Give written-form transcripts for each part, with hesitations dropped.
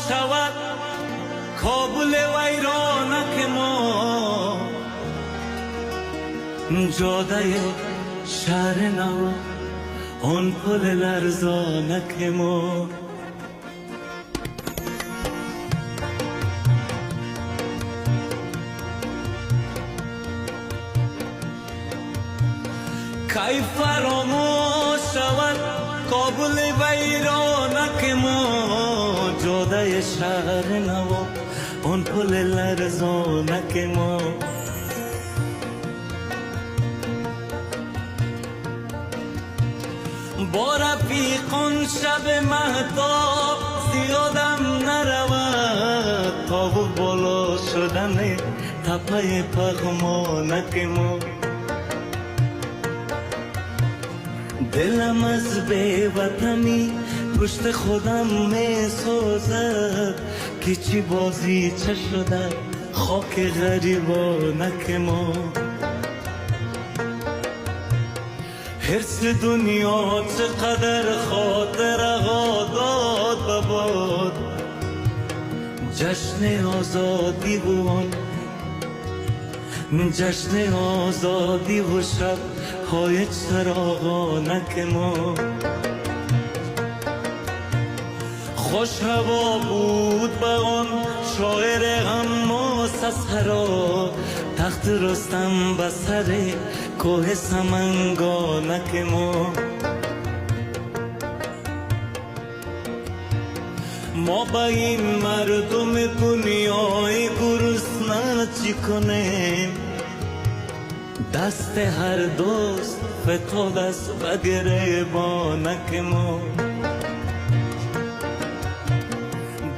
شود کابل ویرانک ما جاده شهر نو آن پل لرزانک ما کی فراموش شود کابل ویرانک ما جاده شهر نو آن پل لرزانک ما با رفیقان شب مهتاب زیادم نرود تا و بالا شدن تپه پغمانک ما دلم از بی وطنی پشت خودم می سوزد که چی بازی چه شده خاک غریبانک ما حرص دنیا چقدر خاطرها داد بباد جشن آزادی بود جشن آزادی و شب های چراغانک ما خوش هوا بود به آن شاعر غماس از صحرا تخت رستم به سر کوه سمنگانک ما ما با این مردم دنیای گرسنه چی کنیم دست هر دوست فتاد است و گریبانک ما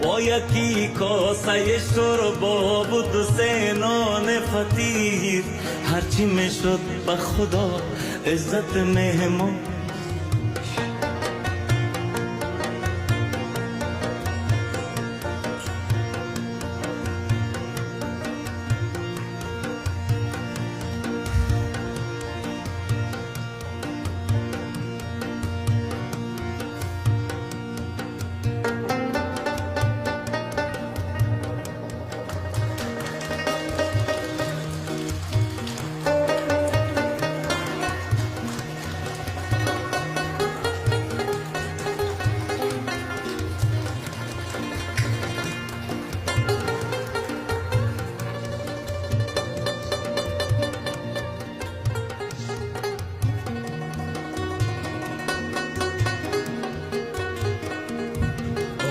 با یکی کاسه شوربا بود و سینان فطیر هرچی می شد به خدا عزت مهمان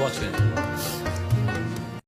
ببخشید